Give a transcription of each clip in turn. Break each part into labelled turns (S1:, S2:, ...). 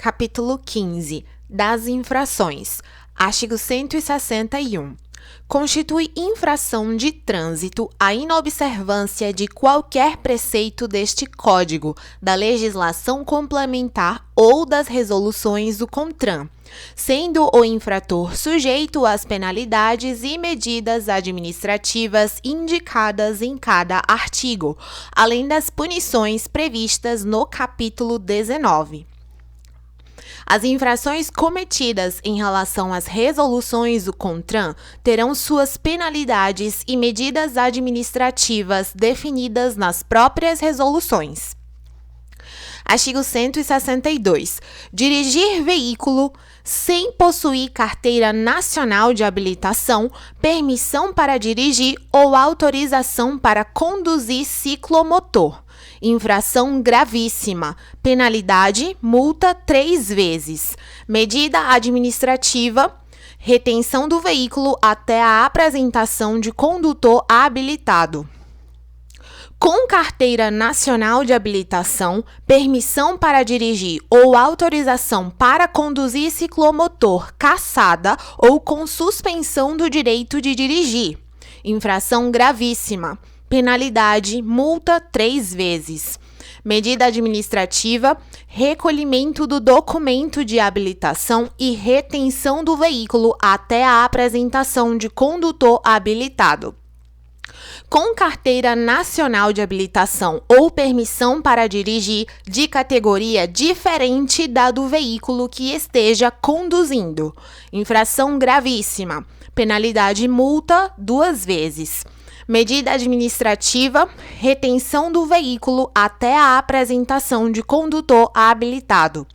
S1: Capítulo 15. Das infrações. Artigo 161. Constitui infração de trânsito a inobservância de qualquer preceito deste Código, da legislação complementar ou das resoluções do CONTRAN, sendo o infrator sujeito às penalidades e medidas administrativas indicadas em cada artigo, além das punições previstas no capítulo 19. As infrações cometidas em relação às resoluções do CONTRAN terão suas penalidades e medidas administrativas definidas nas próprias resoluções. Artigo 162. Dirigir veículo sem possuir carteira nacional de habilitação, permissão para dirigir ou autorização para conduzir ciclomotor. Infração gravíssima. Penalidade, multa 3 vezes. Medida administrativa, retenção do veículo até a apresentação de condutor habilitado. Com carteira nacional de habilitação, permissão para dirigir ou autorização para conduzir ciclomotor cassada ou com suspensão do direito de dirigir. Infração gravíssima. Penalidade, multa 3 vezes. Medida administrativa, recolhimento do documento de habilitação e retenção do veículo até a apresentação de condutor habilitado. Com carteira nacional de habilitação ou permissão para dirigir de categoria diferente da do veículo que esteja conduzindo. Infração gravíssima. Penalidade, multa 2 vezes. Medida administrativa, retenção do veículo até a apresentação de condutor habilitado.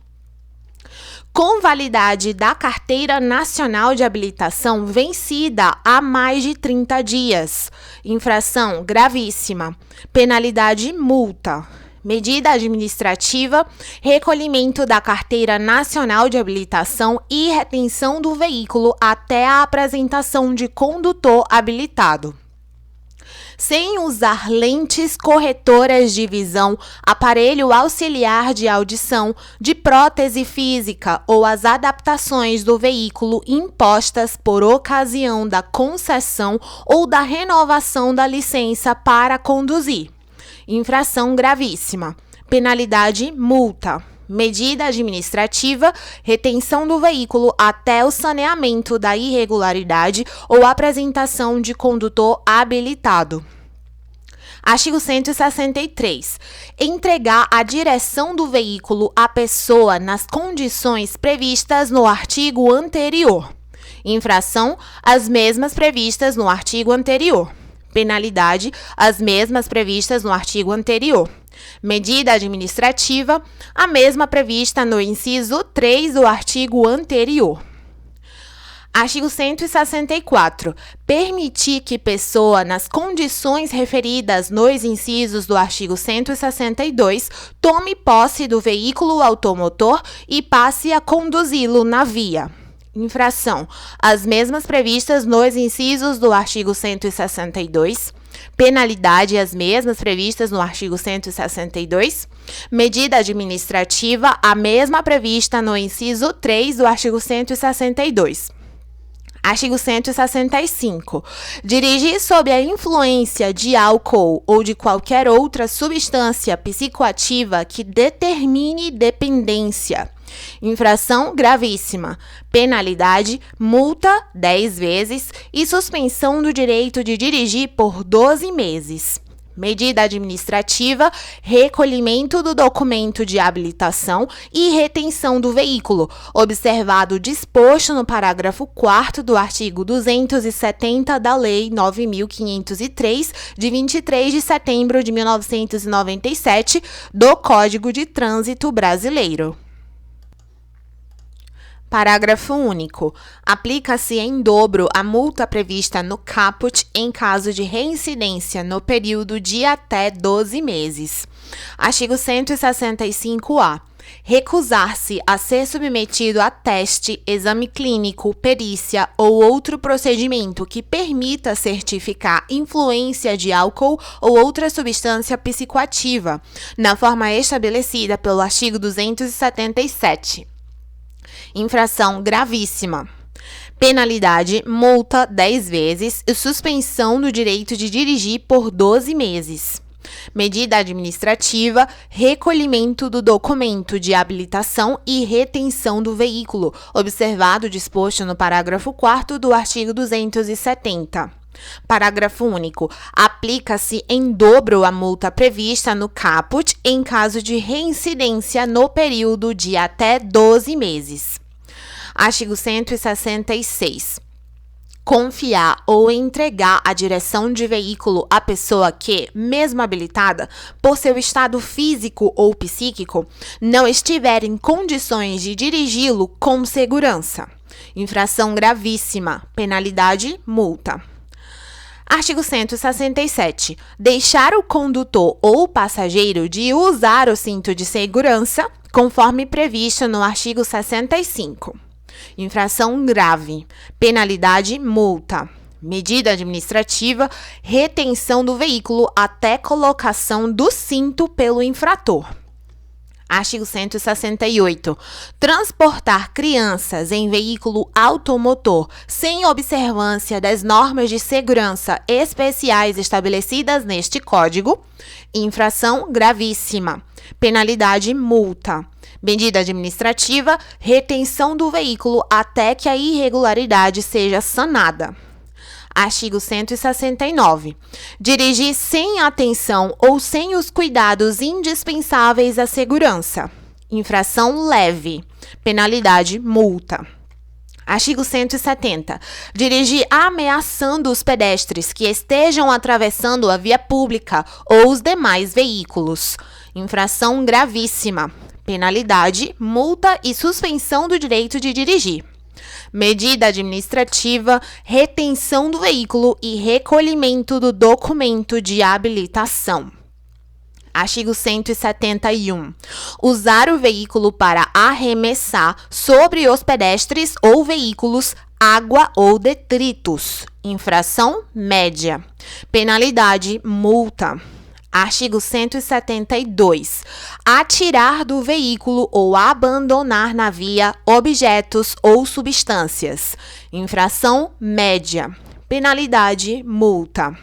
S1: Com validade da carteira nacional de habilitação vencida há mais de 30 dias. Infração gravíssima. Penalidade, multa. Medida administrativa, recolhimento da carteira nacional de habilitação e retenção do veículo até a apresentação de condutor habilitado. Sem usar lentes corretoras de visão, aparelho auxiliar de audição, de prótese física ou as adaptações do veículo impostas por ocasião da concessão ou da renovação da licença para conduzir. Infração gravíssima. Penalidade, multa. Medida administrativa, retenção do veículo até o saneamento da irregularidade ou apresentação de condutor habilitado. Artigo 163. Entregar a direção do veículo à pessoa nas condições previstas no artigo anterior. Infração, as mesmas previstas no artigo anterior. Penalidade, as mesmas previstas no artigo anterior. Medida administrativa, a mesma prevista no inciso 3 do artigo anterior. Artigo 164. Permitir que pessoa, nas condições referidas nos incisos do artigo 162, tome posse do veículo automotor e passe a conduzi-lo na via. Infração, as mesmas previstas nos incisos do artigo 162. Penalidade, as mesmas previstas no artigo 162. Medida administrativa, a mesma prevista no inciso 3 do artigo 162. Artigo 165. Dirigir sob a influência de álcool ou de qualquer outra substância psicoativa que determine dependência. Infração gravíssima. Penalidade, multa 10 vezes e suspensão do direito de dirigir por 12 meses. Medida administrativa, recolhimento do documento de habilitação e retenção do veículo, observado o disposto no parágrafo 4º do artigo 270 da Lei 9.503, de 23 de setembro de 1997, do Código de Trânsito Brasileiro. Parágrafo único. Aplica-se em dobro a multa prevista no caput em caso de reincidência no período de até 12 meses. Artigo 165-A. Recusar-se a ser submetido a teste, exame clínico, perícia ou outro procedimento que permita certificar influência de álcool ou outra substância psicoativa, na forma estabelecida pelo artigo 277. Infração gravíssima. Penalidade, multa 10 vezes e suspensão do direito de dirigir por 12 meses. Medida administrativa, recolhimento do documento de habilitação e retenção do veículo, observado o disposto no parágrafo 4º do artigo 270. Parágrafo único. Aplica-se em dobro a multa prevista no caput em caso de reincidência no período de até 12 meses. Artigo 166. Confiar ou entregar a direção de veículo à pessoa que, mesmo habilitada, por seu estado físico ou psíquico, não estiver em condições de dirigi-lo com segurança. Infração gravíssima. Penalidade, multa. Artigo 167. Deixar o condutor ou passageiro de usar o cinto de segurança, conforme previsto no artigo 65. Infração grave. Penalidade, multa. Medida administrativa, retenção do veículo até colocação do cinto pelo infrator. Artigo 168. Transportar crianças em veículo automotor sem observância das normas de segurança especiais estabelecidas neste Código. Infração gravíssima. Penalidade, multa. Medida administrativa, retenção do veículo até que a irregularidade seja sanada. Artigo 169. Dirigir sem atenção ou sem os cuidados indispensáveis à segurança. Infração leve. Penalidade, multa. Artigo 170. Dirigir ameaçando os pedestres que estejam atravessando a via pública ou os demais veículos. Infração gravíssima. Penalidade, multa e suspensão do direito de dirigir. Medida administrativa, retenção do veículo e recolhimento do documento de habilitação. Artigo 171. Usar o veículo para arremessar sobre os pedestres ou veículos água ou detritos. Infração média. Penalidade, multa. Artigo 172. Atirar do veículo ou abandonar na via objetos ou substâncias. Infração média. Penalidade, multa.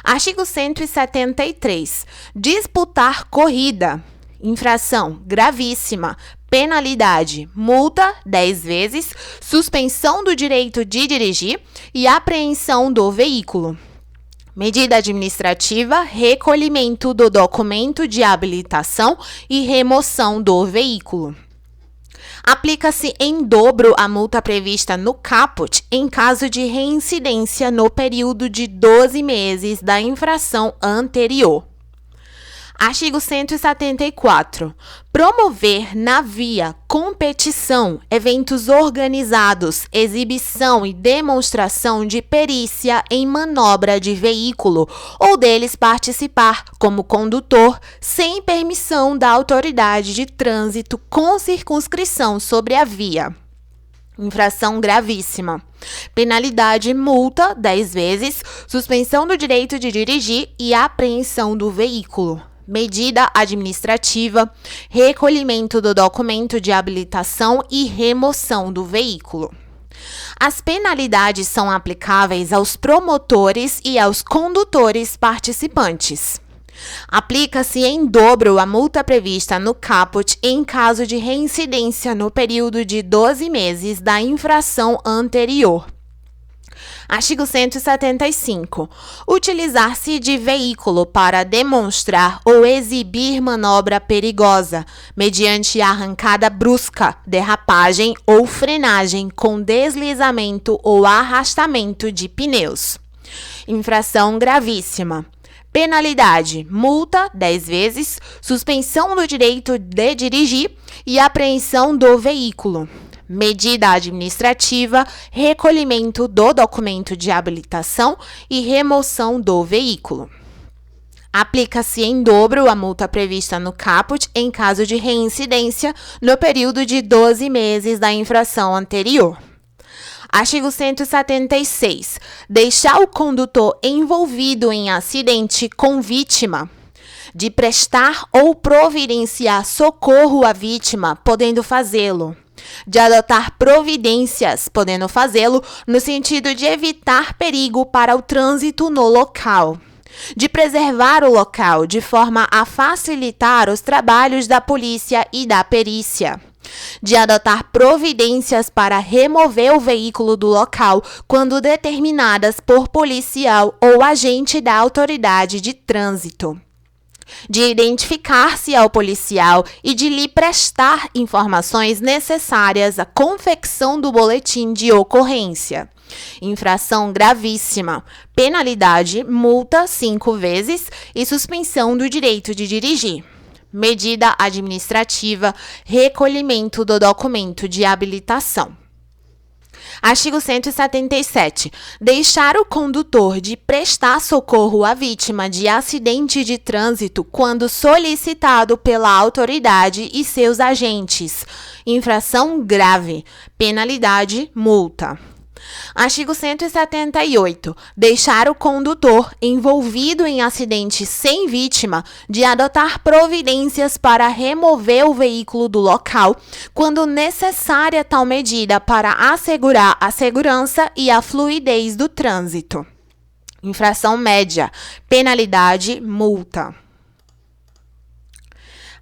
S1: Artigo 173. Disputar corrida. Infração gravíssima. Penalidade, multa 10 vezes, suspensão do direito de dirigir e apreensão do veículo. Medida administrativa, recolhimento do documento de habilitação e remoção do veículo. Aplica-se em dobro a multa prevista no caput em caso de reincidência no período de 12 meses da infração anterior. Artigo 174. Promover na via competição, eventos organizados, exibição e demonstração de perícia em manobra de veículo ou deles participar como condutor sem permissão da autoridade de trânsito com circunscrição sobre a via. Infração gravíssima. Penalidade, multa 10 vezes, suspensão do direito de dirigir e apreensão do veículo. Medida administrativa, recolhimento do documento de habilitação e remoção do veículo. As penalidades são aplicáveis aos promotores e aos condutores participantes. Aplica-se em dobro a multa prevista no caput em caso de reincidência no período de 12 meses da infração anterior. Artigo 175. Utilizar-se de veículo para demonstrar ou exibir manobra perigosa, mediante arrancada brusca, derrapagem ou frenagem com deslizamento ou arrastamento de pneus. Infração gravíssima. Penalidade, multa 10 vezes, suspensão do direito de dirigir e apreensão do veículo. Medida administrativa, recolhimento do documento de habilitação e remoção do veículo. Aplica-se em dobro a multa prevista no caput em caso de reincidência no período de 12 meses da infração anterior. Artigo 176. Deixar o condutor envolvido em acidente com vítima de prestar ou providenciar socorro à vítima, podendo fazê-lo de adotar providências, podendo fazê-lo no sentido de evitar perigo para o trânsito no local, de preservar o local de forma a facilitar os trabalhos da polícia e da perícia, de adotar providências para remover o veículo do local quando determinadas por policial ou agente da autoridade de trânsito, de identificar-se ao policial e de lhe prestar informações necessárias à confecção do boletim de ocorrência. Infração gravíssima. Penalidade, multa 5 vezes e suspensão do direito de dirigir. Medida administrativa, recolhimento do documento de habilitação. Artigo 177. Deixar o condutor de prestar socorro à vítima de acidente de trânsito quando solicitado pela autoridade e seus agentes. Infração grave. Penalidade, multa. Artigo 178. Deixar o condutor envolvido em acidente sem vítima de adotar providências para remover o veículo do local, quando necessária tal medida para assegurar a segurança e a fluidez do trânsito. Infração média. Penalidade, multa.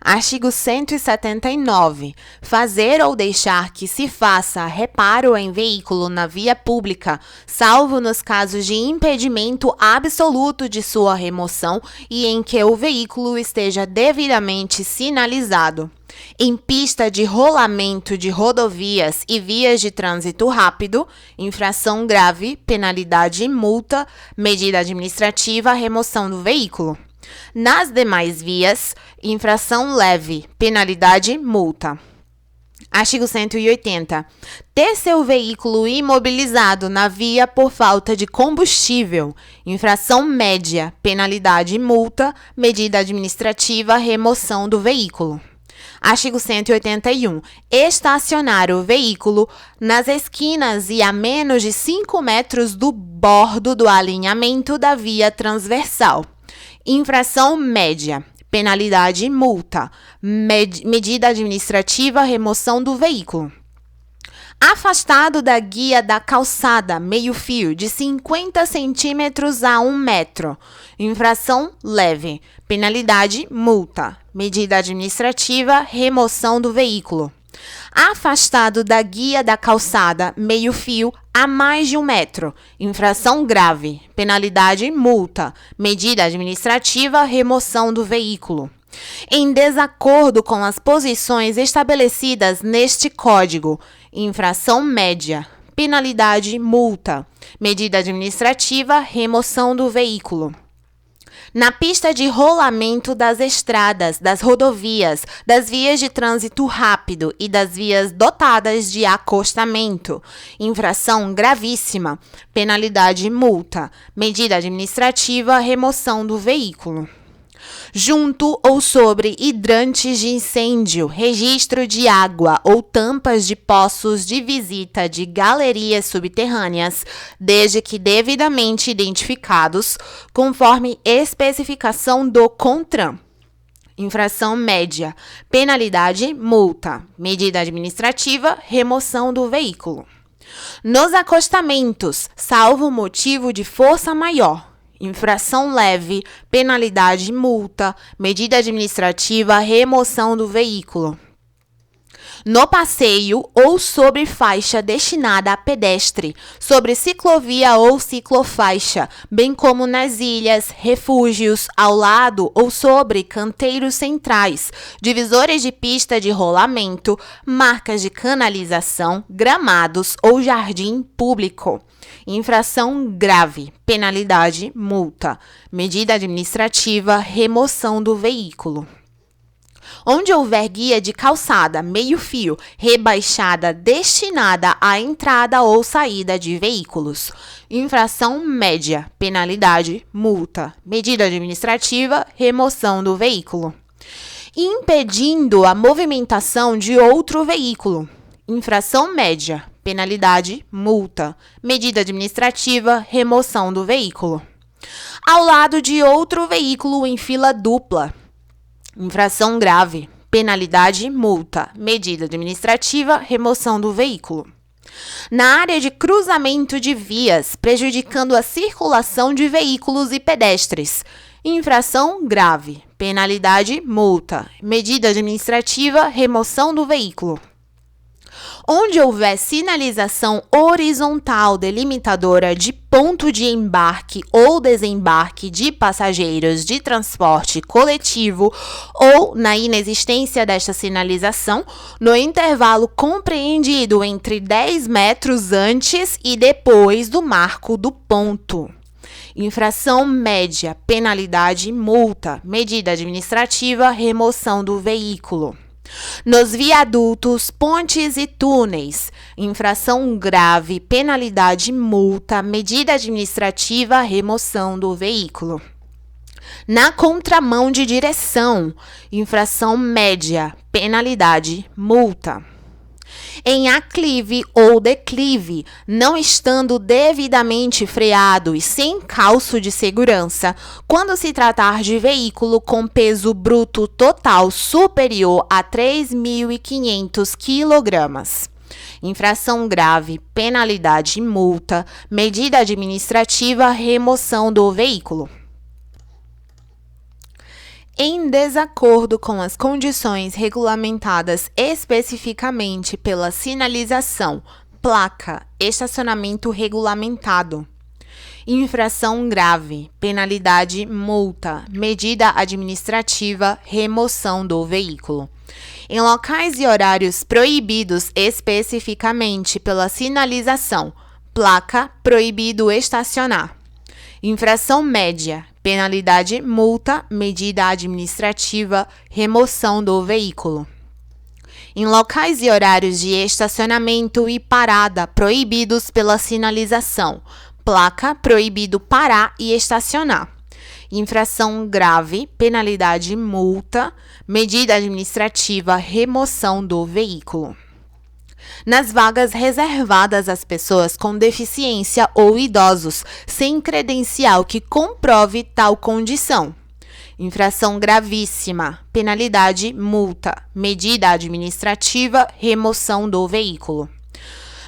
S1: Artigo 179. Fazer ou deixar que se faça reparo em veículo na via pública, salvo nos casos de impedimento absoluto de sua remoção e em que o veículo esteja devidamente sinalizado. Em pista de rolamento de rodovias e vias de trânsito rápido, infração grave, penalidade, multa, medida administrativa, remoção do veículo. Nas demais vias, infração leve, penalidade, multa. Artigo 180. Ter seu veículo imobilizado na via por falta de combustível, infração média, penalidade, multa, medida administrativa, remoção do veículo. Artigo 181. Estacionar o veículo nas esquinas e a menos de 5 metros do bordo do alinhamento da via transversal. Infração média, penalidade, multa, medida administrativa, remoção do veículo. Afastado da guia da calçada, meio-fio, de 50 centímetros a 1 metro. Infração leve, penalidade, multa, medida administrativa, remoção do veículo. Afastado da guia da calçada, meio-fio, a mais de 1 metro. Infração grave, penalidade, multa, medida administrativa, remoção do veículo. Em desacordo com as posições estabelecidas neste Código, infração média, penalidade, multa, medida administrativa, remoção do veículo. Na pista de rolamento das estradas, das rodovias, das vias de trânsito rápido e das vias dotadas de acostamento. Infração gravíssima, penalidade, multa, medida administrativa, remoção do veículo. Junto ou sobre hidrantes de incêndio, registro de água ou tampas de poços de visita de galerias subterrâneas, desde que devidamente identificados, conforme especificação do CONTRAN. Infração média, penalidade, multa, medida administrativa, remoção do veículo. Nos acostamentos, salvo motivo de força maior, infração leve, penalidade, multa, medida administrativa, remoção do veículo. No passeio ou sobre faixa destinada a pedestre, sobre ciclovia ou ciclofaixa, bem como nas ilhas, refúgios, ao lado ou sobre canteiros centrais, divisores de pista de rolamento, marcas de canalização, gramados ou jardim público. Infração grave, penalidade, multa, medida administrativa, remoção do veículo. Onde houver guia de calçada, meio-fio, rebaixada destinada à entrada ou saída de veículos. Infração média, penalidade, multa, medida administrativa, remoção do veículo. Impedindo a movimentação de outro veículo. Infração média, penalidade, multa, medida administrativa, remoção do veículo. Ao lado de outro veículo em fila dupla. Infração grave, penalidade, multa. Medida administrativa, remoção do veículo. Na área de cruzamento de vias, prejudicando a circulação de veículos e pedestres. Infração grave, penalidade, multa. Medida administrativa, remoção do veículo. Onde houver sinalização horizontal delimitadora de ponto de embarque ou desembarque de passageiros de transporte coletivo ou na inexistência desta sinalização, no intervalo compreendido entre 10 metros antes e depois do marco do ponto. Infração média, penalidade, multa. Medida administrativa, remoção do veículo. Nos viadutos, pontes e túneis, infração grave, penalidade, multa, medida administrativa, remoção do veículo. Na contramão de direção, infração média, penalidade, multa. Em aclive ou declive, não estando devidamente freado e sem calço de segurança, quando se tratar de veículo com peso bruto total superior a 3.500 kg. Infração grave, penalidade, multa, medida administrativa, remoção do veículo. Em desacordo com as condições regulamentadas especificamente pela sinalização, placa, estacionamento regulamentado. Infração grave, penalidade, multa, medida administrativa, remoção do veículo. Em locais e horários proibidos especificamente pela sinalização, placa, proibido estacionar. Infração média, penalidade, multa, medida administrativa, remoção do veículo. Em locais e horários de estacionamento e parada proibidos pela sinalização, placa, proibido parar e estacionar. Infração grave, penalidade, multa, medida administrativa, remoção do veículo. Nas vagas reservadas às pessoas com deficiência ou idosos, sem credencial que comprove tal condição. Infração gravíssima, penalidade, multa, medida administrativa, remoção do veículo.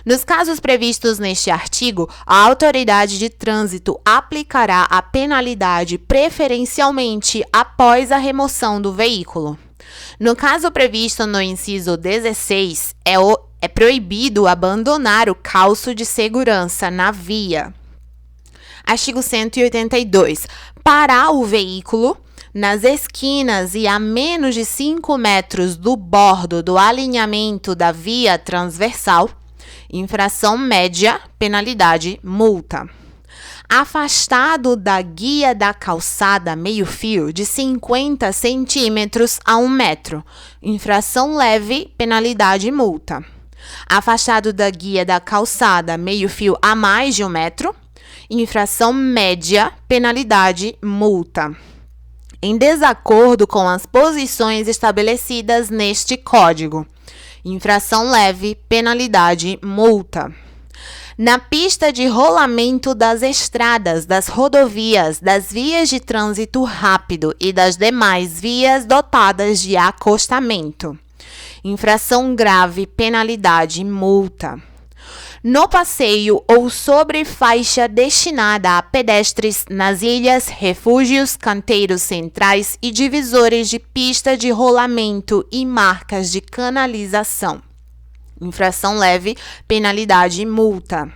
S1: Nos casos previstos neste artigo, a autoridade de trânsito aplicará a penalidade preferencialmente após a remoção do veículo. No caso previsto no inciso 16, é proibido abandonar o calço de segurança na via. Artigo 182. Parar o veículo nas esquinas e a menos de 5 metros do bordo do alinhamento da via transversal. Infração média, penalidade, multa. Afastado da guia da calçada meio-fio de 50 centímetros a 1 metro. Infração leve, penalidade, multa. Afastado da guia da calçada meio-fio a mais de 1 metro. Infração média, penalidade, multa. Em desacordo com as posições estabelecidas neste Código. Infração leve, penalidade, multa. Na pista de rolamento das estradas, das rodovias, das vias de trânsito rápido e das demais vias dotadas de acostamento. Infração grave, penalidade, multa. No passeio ou sobre faixa destinada a pedestres nas ilhas, refúgios, canteiros centrais e divisores de pista de rolamento e marcas de canalização. Infração leve, penalidade, multa.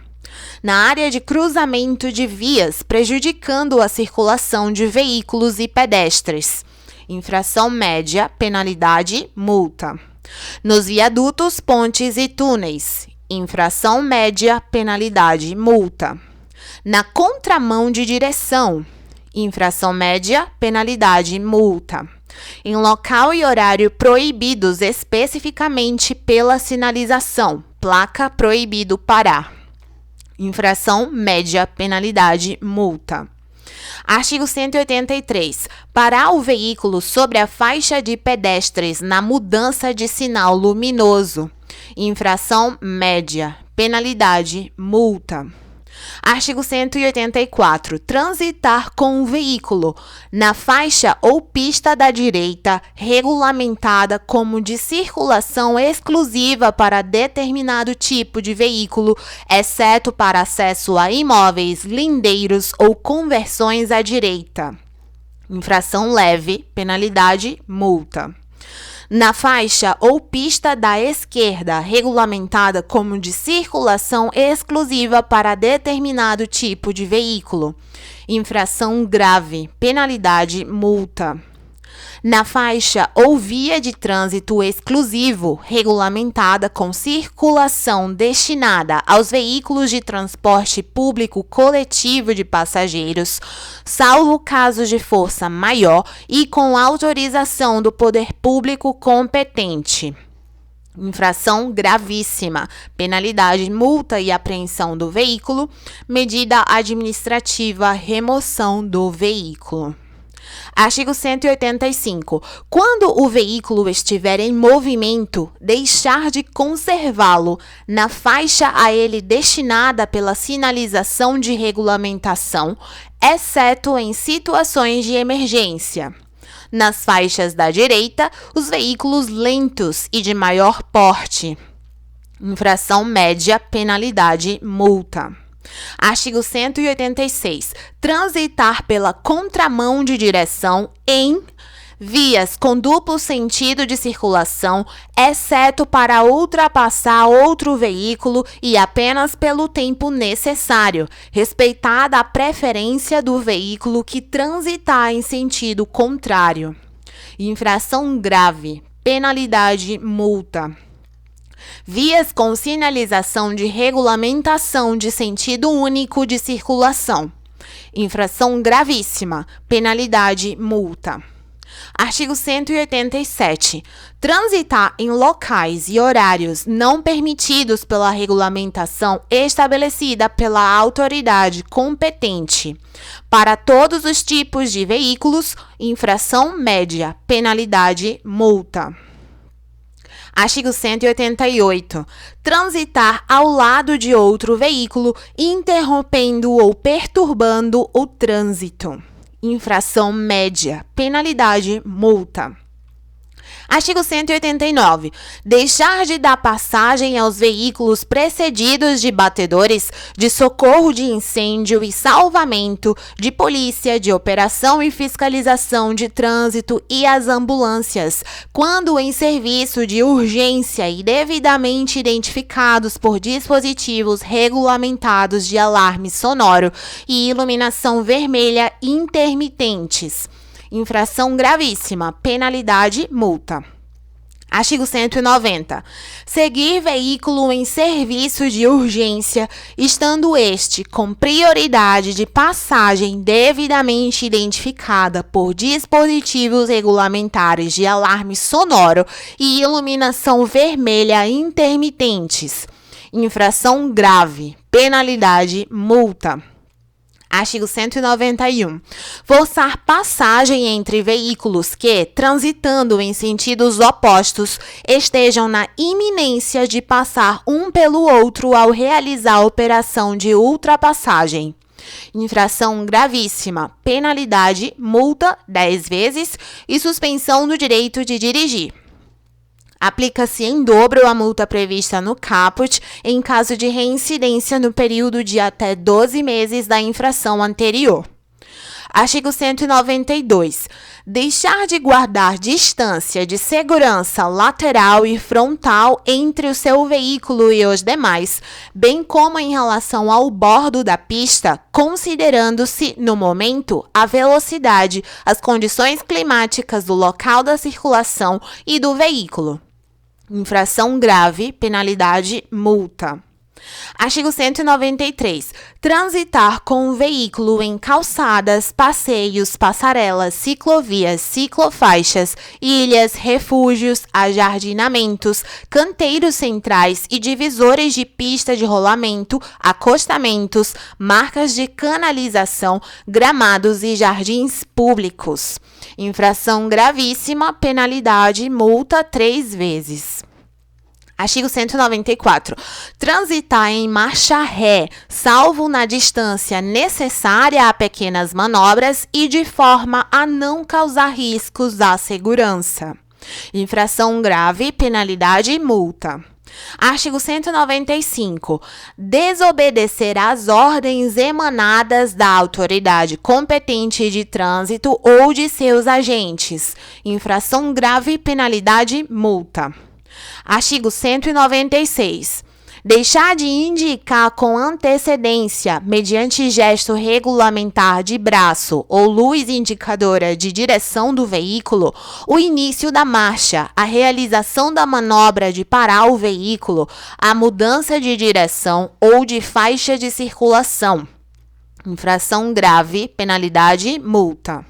S1: Na área de cruzamento de vias, prejudicando a circulação de veículos e pedestres. Infração média, penalidade, multa. Nos viadutos, pontes e túneis. Infração média, penalidade, multa. Na contramão de direção. Infração média, penalidade, multa. Em local e horário proibidos especificamente pela sinalização. Placa, proibido parar. Infração média, penalidade, multa. Artigo 183. Parar o veículo sobre a faixa de pedestres na mudança de sinal luminoso. Infração média, penalidade, multa. Artigo 184. Transitar com o veículo na faixa ou pista da direita, regulamentada como de circulação exclusiva para determinado tipo de veículo, exceto para acesso a imóveis, lindeiros ou conversões à direita. Infração leve, penalidade, multa. Na faixa ou pista da esquerda, regulamentada como de circulação exclusiva para determinado tipo de veículo. Infração grave, penalidade, multa. Na faixa ou via de trânsito exclusivo, regulamentada com circulação destinada aos veículos de transporte público coletivo de passageiros, salvo casos de força maior e com autorização do poder público competente. Infração gravíssima, penalidade, multa e apreensão do veículo, medida administrativa, remoção do veículo. Artigo 185. Quando o veículo estiver em movimento, deixar de conservá-lo na faixa a ele destinada pela sinalização de regulamentação, exceto em situações de emergência. Nas faixas da direita, os veículos lentos e de maior porte. Infração média, penalidade, multa. Artigo 186. Transitar pela contramão de direção em vias com duplo sentido de circulação, exceto para ultrapassar outro veículo e apenas pelo tempo necessário, respeitada a preferência do veículo que transitar em sentido contrário. Infração grave, penalidade, multa. Vias com sinalização de regulamentação de sentido único de circulação. Infração gravíssima, penalidade, multa. Artigo 187. Transitar em locais e horários não permitidos pela regulamentação estabelecida pela autoridade competente. Para todos os tipos de veículos, infração média, penalidade, multa. Artigo 188. Transitar ao lado de outro veículo, interrompendo ou perturbando o trânsito. Infração média, penalidade, multa. Artigo 189. Deixar de dar passagem aos veículos precedidos de batedores, de socorro de incêndio e salvamento, de polícia, de operação e fiscalização de trânsito e as ambulâncias, quando em serviço de urgência e devidamente identificados por dispositivos regulamentados de alarme sonoro e iluminação vermelha intermitentes. Infração gravíssima, penalidade, multa. Artigo 190. Seguir veículo em serviço de urgência, estando este com prioridade de passagem devidamente identificada por dispositivos regulamentares de alarme sonoro e iluminação vermelha intermitentes. Infração grave, penalidade, multa. Artigo 191. Forçar passagem entre veículos que, transitando em sentidos opostos, estejam na iminência de passar um pelo outro ao realizar a operação de ultrapassagem. Infração gravíssima, penalidade, multa 10 vezes e suspensão do direito de dirigir. Aplica-se em dobro a multa prevista no caput em caso de reincidência no período de até 12 meses da infração anterior. Artigo 192. Deixar de guardar distância de segurança lateral e frontal entre o seu veículo e os demais, bem como em relação ao bordo da pista, considerando-se, no momento, a velocidade, as condições climáticas do local da circulação e do veículo. Infração grave, penalidade, multa. Artigo 193. Transitar com o veículo em calçadas, passeios, passarelas, ciclovias, ciclofaixas, ilhas, refúgios, ajardinamentos, canteiros centrais e divisores de pista de rolamento, acostamentos, marcas de canalização, gramados e jardins públicos. Infração gravíssima, penalidade, multa 3 vezes. Artigo 194. Transitar em marcha ré, salvo na distância necessária a pequenas manobras e de forma a não causar riscos à segurança. Infração grave, penalidade e multa. Artigo 195. Desobedecer às ordens emanadas da autoridade competente de trânsito ou de seus agentes. Infração grave, penalidade, multa. Artigo 196. Deixar de indicar com antecedência, mediante gesto regulamentar de braço ou luz indicadora de direção do veículo, o início da marcha, a realização da manobra de parar o veículo, a mudança de direção ou de faixa de circulação. Infração grave, penalidade, multa.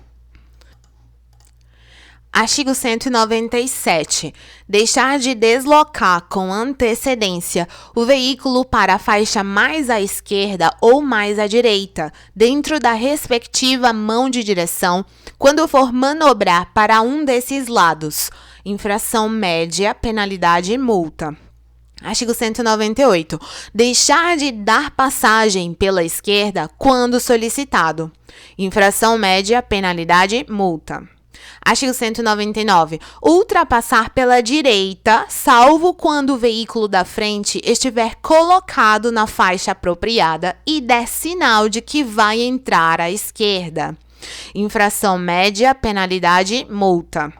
S1: Artigo 197. Deixar de deslocar com antecedência o veículo para a faixa mais à esquerda ou mais à direita, dentro da respectiva mão de direção, quando for manobrar para um desses lados. Infração média, penalidade e multa. Artigo 198. Deixar de dar passagem pela esquerda quando solicitado. Infração média, penalidade, multa. Artigo 199. Ultrapassar pela direita, salvo quando o veículo da frente estiver colocado na faixa apropriada e der sinal de que vai entrar à esquerda. Infração média, penalidade, multa.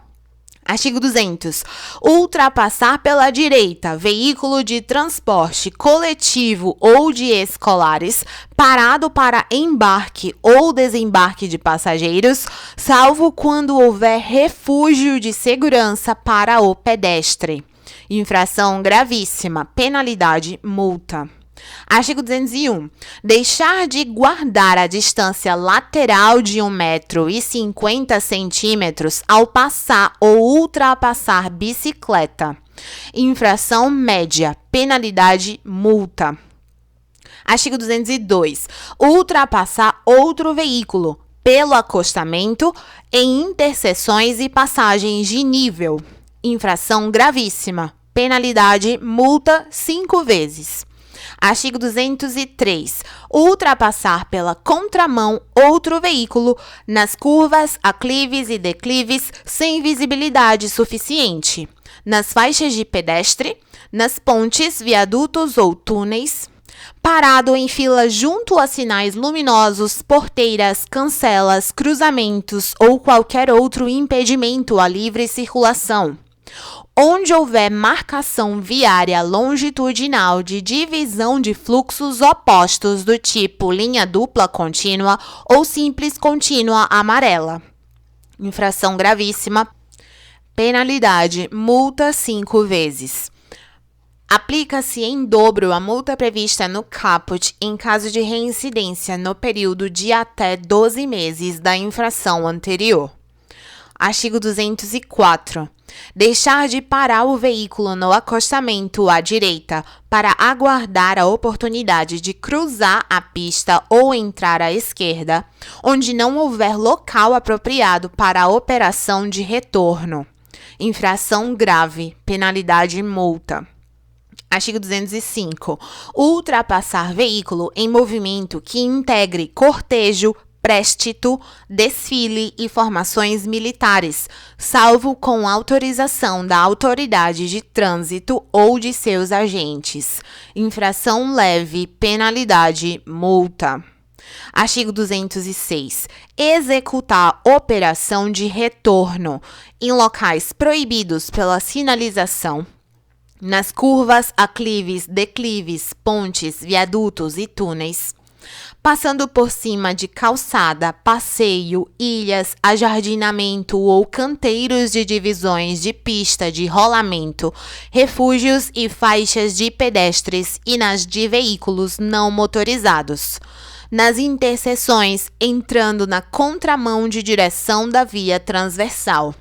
S1: Artigo 200. Ultrapassar pela direita veículo de transporte coletivo ou de escolares parado para embarque ou desembarque de passageiros, salvo quando houver refúgio de segurança para o pedestre. Infração gravíssima, penalidade, multa. Artigo 201. Deixar de guardar a distância lateral de 1,50 m ao passar ou ultrapassar bicicleta. Infração média, penalidade, multa. Artigo 202. Ultrapassar outro veículo pelo acostamento em interseções e passagens de nível. Infração gravíssima, penalidade, multa 5 vezes. Artigo 203. Ultrapassar pela contramão outro veículo nas curvas, aclives e declives sem visibilidade suficiente, nas faixas de pedestre, nas pontes, viadutos ou túneis, parado em fila junto a sinais luminosos, porteiras, cancelas, cruzamentos ou qualquer outro impedimento à livre circulação. Onde houver marcação viária longitudinal de divisão de fluxos opostos do tipo linha dupla contínua ou simples contínua amarela. Infração gravíssima, penalidade, multa 5 vezes. Aplica-se em dobro a multa prevista no caput em caso de reincidência no período de até 12 meses da infração anterior. Artigo 204. Deixar de parar o veículo no acostamento à direita para aguardar a oportunidade de cruzar a pista ou entrar à esquerda, onde não houver local apropriado para a operação de retorno. Infração grave, penalidade e multa. Artigo 205. Ultrapassar veículo em movimento que integre cortejo, préstito, desfile e formações militares, salvo com autorização da autoridade de trânsito ou de seus agentes. Infração leve, penalidade, multa. Artigo 206. Executar operação de retorno em locais proibidos pela sinalização, nas curvas, aclives, declives, pontes, viadutos e túneis, passando por cima de calçada, passeio, ilhas, ajardinamento ou canteiros de divisões de pista de rolamento, refúgios e faixas de pedestres e nas de veículos não motorizados, nas interseções entrando na contramão de direção da via transversal,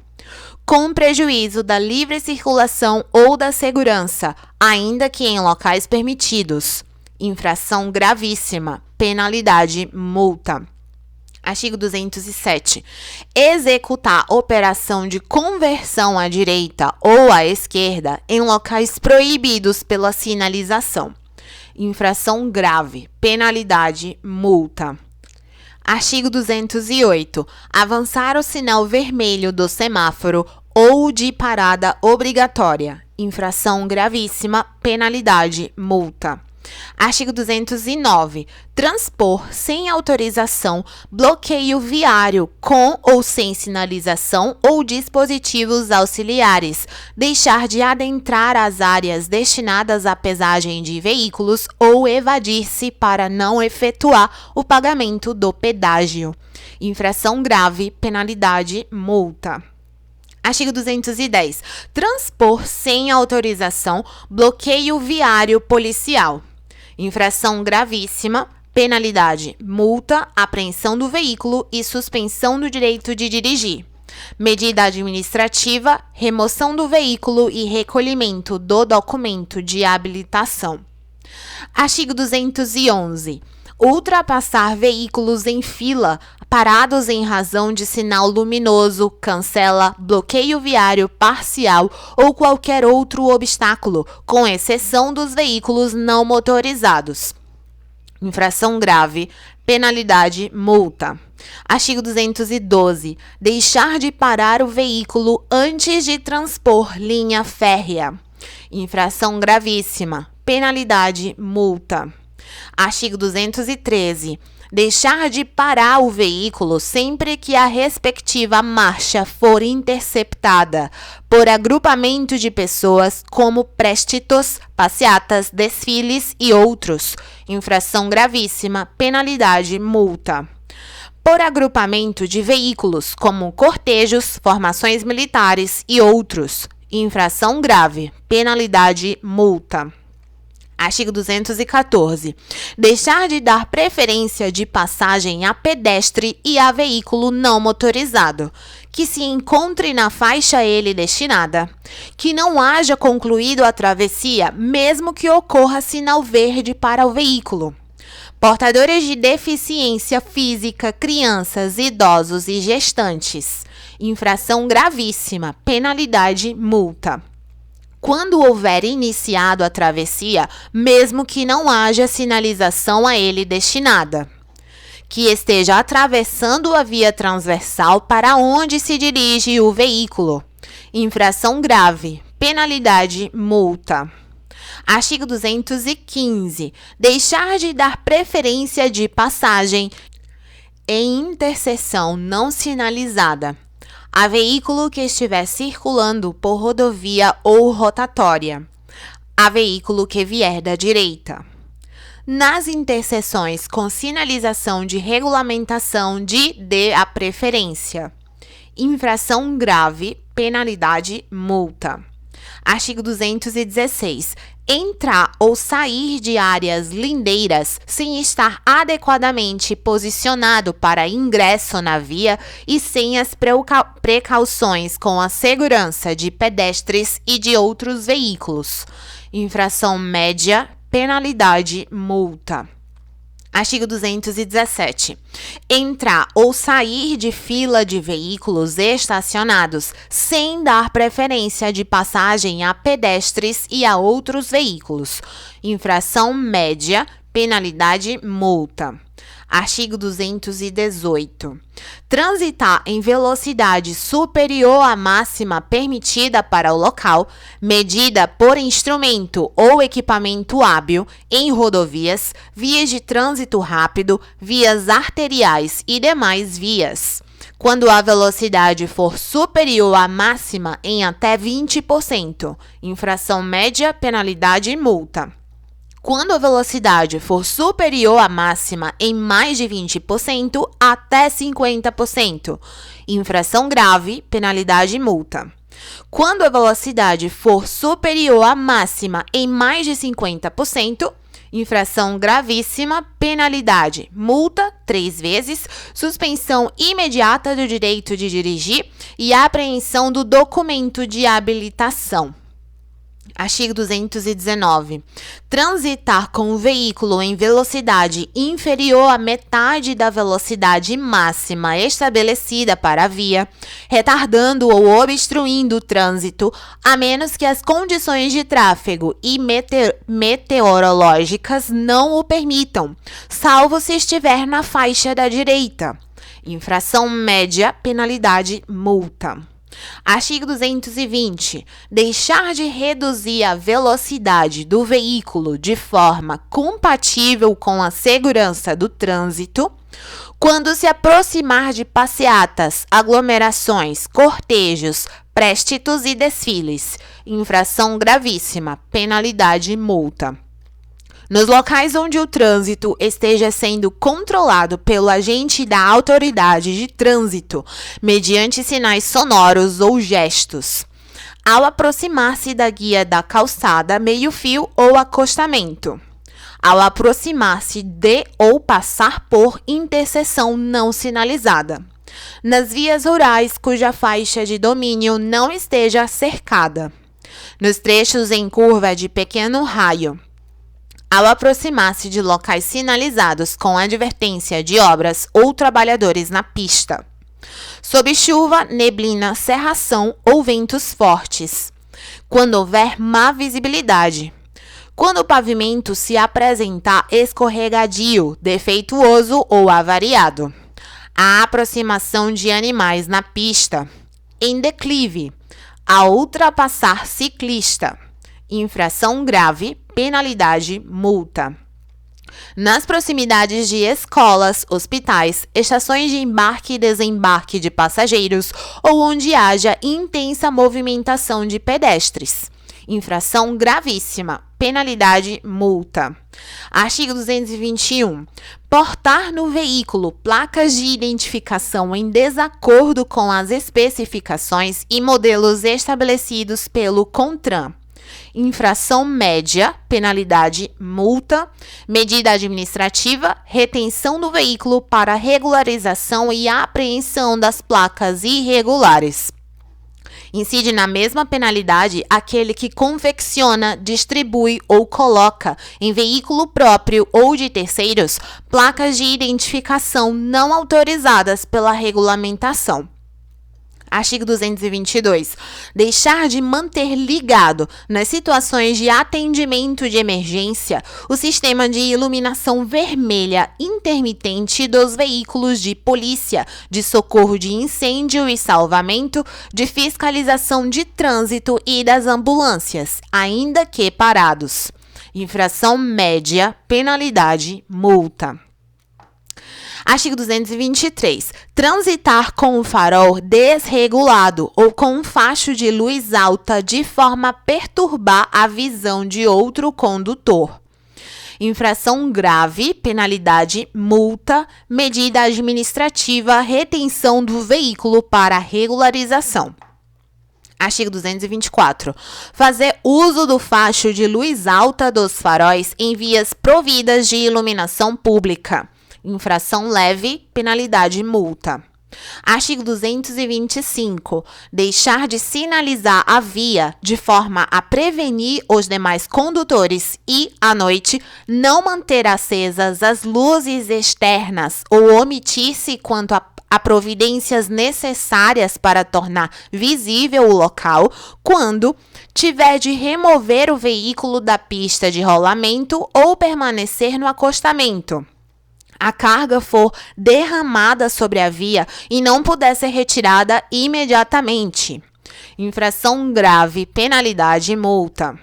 S1: com prejuízo da livre circulação ou da segurança, ainda que em locais permitidos. Infração gravíssima, penalidade, multa. Artigo 207. Executar operação de conversão à direita ou à esquerda em locais proibidos pela sinalização. Infração grave. Penalidade, multa. Artigo 208. Avançar o sinal vermelho do semáforo ou de parada obrigatória. Infração gravíssima. Penalidade, multa. Artigo 209. Transpor sem autorização bloqueio viário com ou sem sinalização ou dispositivos auxiliares. Deixar de adentrar as áreas destinadas à pesagem de veículos ou evadir-se para não efetuar o pagamento do pedágio. Infração grave, penalidade, multa. Artigo 210. Transpor sem autorização bloqueio viário policial. Infração gravíssima, penalidade, multa, apreensão do veículo e suspensão do direito de dirigir. Medida administrativa, remoção do veículo e recolhimento do documento de habilitação. Artigo 211. Ultrapassar veículos em fila parados em razão de sinal luminoso, cancela, bloqueio viário parcial ou qualquer outro obstáculo, com exceção dos veículos não motorizados. Infração grave, penalidade, multa. Artigo 212. Deixar de parar o veículo antes de transpor linha férrea. Infração gravíssima, penalidade, multa. Artigo 213. Deixar de parar o veículo sempre que a respectiva marcha for interceptada por agrupamento de pessoas como préstitos, passeatas, desfiles e outros. Infração gravíssima, penalidade, multa. Por agrupamento de veículos como cortejos, formações militares e outros. Infração grave, penalidade, multa. Artigo 214. Deixar de dar preferência de passagem a pedestre e a veículo não motorizado, que se encontre na faixa a ele destinada, que não haja concluído a travessia, mesmo que ocorra sinal verde para o veículo. Portadores de deficiência física, crianças, idosos e gestantes. Infração gravíssima, penalidade, multa. Quando houver iniciado a travessia, mesmo que não haja sinalização a ele destinada. Que esteja atravessando a via transversal para onde se dirige o veículo. Infração grave, penalidade, multa. Artigo 215. Deixar de dar preferência de passagem em interseção não sinalizada a veículo que estiver circulando por rodovia ou rotatória, a veículo que vier da direita. Nas interseções com sinalização de regulamentação de dê a preferência. Infração grave, penalidade, multa. Artigo 216. Entrar ou sair de áreas lindeiras sem estar adequadamente posicionado para ingresso na via e sem as precauções com a segurança de pedestres e de outros veículos. Infração média, penalidade, multa. Artigo 217. Entrar ou sair de fila de veículos estacionados sem dar preferência de passagem a pedestres e a outros veículos. Infração média, penalidade, multa. Artigo 218. Transitar em velocidade superior à máxima permitida para o local, medida por instrumento ou equipamento hábil, em rodovias, vias de trânsito rápido, vias arteriais e demais vias. Quando a velocidade for superior à máxima em até 20%. Infração média, penalidade e multa. Quando a velocidade for superior à máxima em mais de 20% até 50%. Infração grave, penalidade e multa. Quando a velocidade for superior à máxima em mais de 50%, infração gravíssima, penalidade, multa 3 vezes, suspensão imediata do direito de dirigir e apreensão do documento de habilitação. Artigo 219. Transitar com o veículo em velocidade inferior à metade da velocidade máxima estabelecida para a via, retardando ou obstruindo o trânsito, a menos que as condições de tráfego e meteorológicas não o permitam, salvo se estiver na faixa da direita. Infração média, penalidade, multa. Artigo 220. Deixar de reduzir a velocidade do veículo de forma compatível com a segurança do trânsito quando se aproximar de passeatas, aglomerações, cortejos, présticos e desfiles. Infração gravíssima, penalidade, multa. Nos locais onde o trânsito esteja sendo controlado pelo agente da autoridade de trânsito, mediante sinais sonoros ou gestos, ao aproximar-se da guia da calçada, meio-fio ou acostamento, ao aproximar-se de ou passar por interseção não sinalizada, nas vias rurais cuja faixa de domínio não esteja cercada, nos trechos em curva de pequeno raio, ao aproximar-se de locais sinalizados com advertência de obras ou trabalhadores na pista, sob chuva, neblina, cerração ou ventos fortes, quando houver má visibilidade, quando o pavimento se apresentar escorregadio, defeituoso ou avariado, a aproximação de animais na pista, em declive, a ultrapassar ciclista. Infração grave, penalidade, multa. Nas proximidades de escolas, hospitais, estações de embarque e desembarque de passageiros ou onde haja intensa movimentação de pedestres. Infração gravíssima, penalidade, multa. Artigo 221. Portar no veículo placas de identificação em desacordo com as especificações e modelos estabelecidos pelo CONTRAN. Infração média, penalidade, multa, medida administrativa, retenção do veículo para regularização e apreensão das placas irregulares. Incide na mesma penalidade aquele que confecciona, distribui ou coloca em veículo próprio ou de terceiros placas de identificação não autorizadas pela regulamentação. Artigo 222. Deixar de manter ligado, nas situações de atendimento de emergência, o sistema de iluminação vermelha intermitente dos veículos de polícia, de socorro de incêndio e salvamento, de fiscalização de trânsito e das ambulâncias, ainda que parados. Infração média, penalidade, multa. Artigo 223. Transitar com o farol desregulado ou com um facho de luz alta de forma a perturbar a visão de outro condutor. Infração grave, penalidade, multa, medida administrativa, retenção do veículo para regularização. Artigo 224. Fazer uso do facho de luz alta dos faróis em vias providas de iluminação pública. Infração leve, penalidade, multa. Artigo 225. Deixar de sinalizar a via de forma a prevenir os demais condutores e, à noite, não manter acesas as luzes externas ou omitir-se quanto a providências necessárias para tornar visível o local quando tiver de remover o veículo da pista de rolamento ou permanecer no acostamento. A carga for derramada sobre a via e não puder ser retirada imediatamente. Infração grave, penalidade e multa.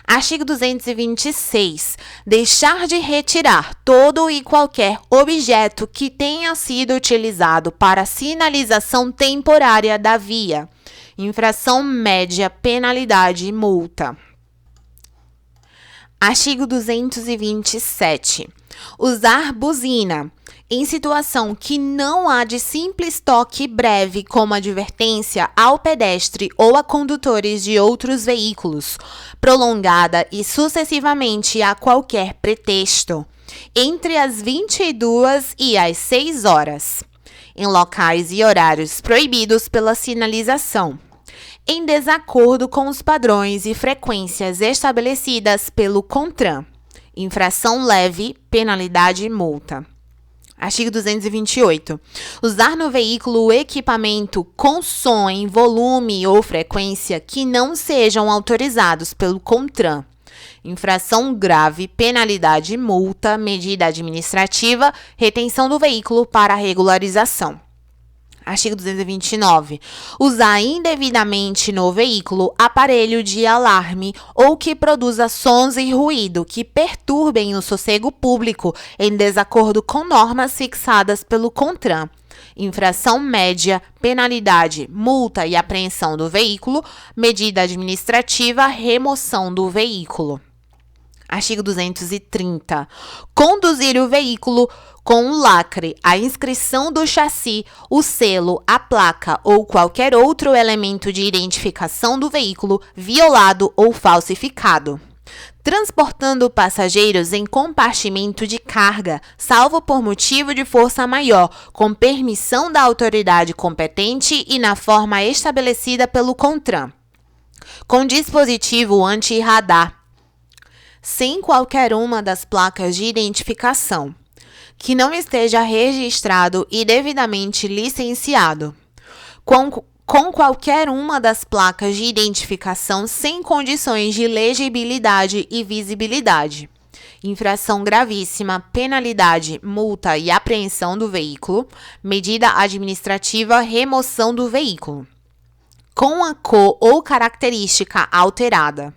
S1: Artigo 226. Deixar de retirar todo e qualquer objeto que tenha sido utilizado para sinalização temporária da via. Infração média, penalidade e multa. Artigo 227. Usar buzina em situação que não há de simples toque breve como advertência ao pedestre ou a condutores de outros veículos, prolongada e sucessivamente a qualquer pretexto, entre as 22 e as 6 horas, em locais e horários proibidos pela sinalização. em desacordo com os padrões e frequências estabelecidas pelo CONTRAN. Infração leve, penalidade e multa. Artigo 228. Usar no veículo o equipamento com som em volume ou frequência que não sejam autorizados pelo CONTRAN. Infração grave, penalidade e multa, medida administrativa, retenção do veículo para regularização. Artigo 229. Usar indevidamente no veículo aparelho de alarme ou que produza sons e ruído que perturbem o sossego público em desacordo com normas fixadas pelo CONTRAN. Infração média, penalidade, multa e apreensão do veículo, medida administrativa, remoção do veículo. Artigo 230. Conduzir o veículo com o lacre, a inscrição do chassi, o selo, a placa ou qualquer outro elemento de identificação do veículo violado ou falsificado. Transportando passageiros em compartimento de carga, salvo por motivo de força maior, com permissão da autoridade competente e na forma estabelecida pelo CONTRAN. Com dispositivo anti-radar, sem qualquer uma das placas de identificação, que não esteja registrado e devidamente licenciado, com qualquer uma das placas de identificação sem condições de legibilidade e visibilidade. Infração gravíssima, penalidade, multa e apreensão do veículo, medida administrativa, remoção do veículo, com a cor ou característica alterada,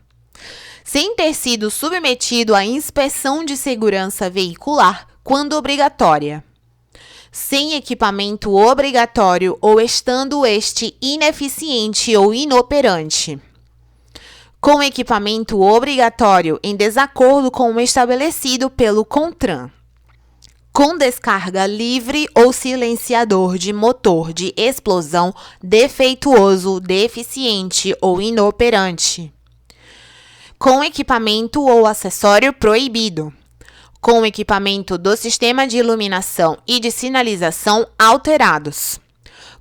S1: sem ter sido submetido à inspeção de segurança veicular, quando obrigatória, sem equipamento obrigatório ou estando este ineficiente ou inoperante, com equipamento obrigatório em desacordo com o estabelecido pelo CONTRAN, com descarga livre ou silenciador de motor de explosão defeituoso, deficiente ou inoperante, com equipamento ou acessório proibido, com o equipamento do sistema de iluminação e de sinalização alterados,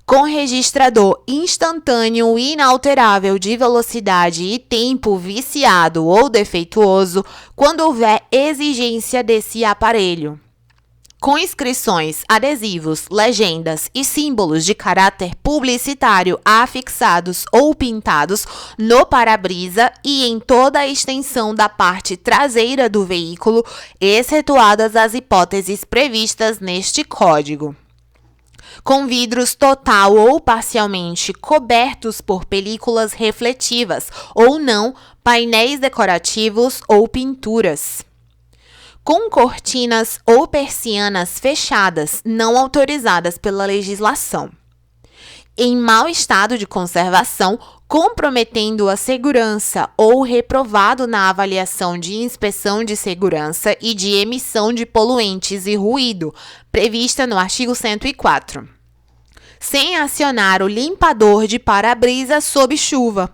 S1: com registrador instantâneo inalterável de velocidade e tempo viciado ou defeituoso, quando houver exigência desse aparelho, com inscrições, adesivos, legendas e símbolos de caráter publicitário afixados ou pintados no para-brisa e em toda a extensão da parte traseira do veículo, excetuadas as hipóteses previstas neste Código, com vidros total ou parcialmente cobertos por películas refletivas ou não, painéis decorativos ou pinturas, com cortinas ou persianas fechadas não autorizadas pela legislação, em mau estado de conservação, comprometendo a segurança ou reprovado na avaliação de inspeção de segurança e de emissão de poluentes e ruído, prevista no artigo 104, sem acionar o limpador de para-brisa sob chuva.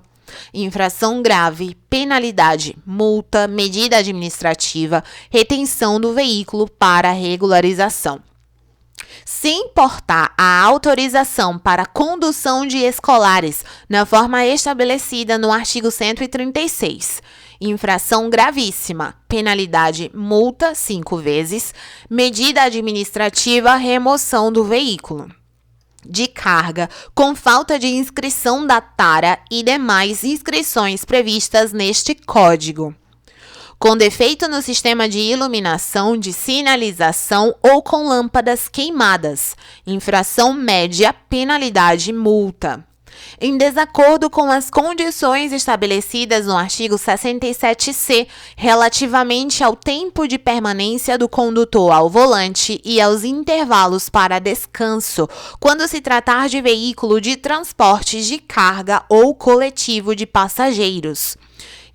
S1: Infração grave, penalidade, multa, medida administrativa, retenção do veículo para regularização. Sem importar a autorização para condução de escolares na forma estabelecida no artigo 136. Infração gravíssima, penalidade, multa 5 vezes, medida administrativa, remoção do veículo de carga, com falta de inscrição da tara e demais inscrições previstas neste Código, com defeito no sistema de iluminação, de sinalização ou com lâmpadas queimadas, infração média, penalidade, multa, em desacordo com as condições estabelecidas no artigo 67C, relativamente ao tempo de permanência do condutor ao volante e aos intervalos para descanso, quando se tratar de veículo de transporte de carga ou coletivo de passageiros.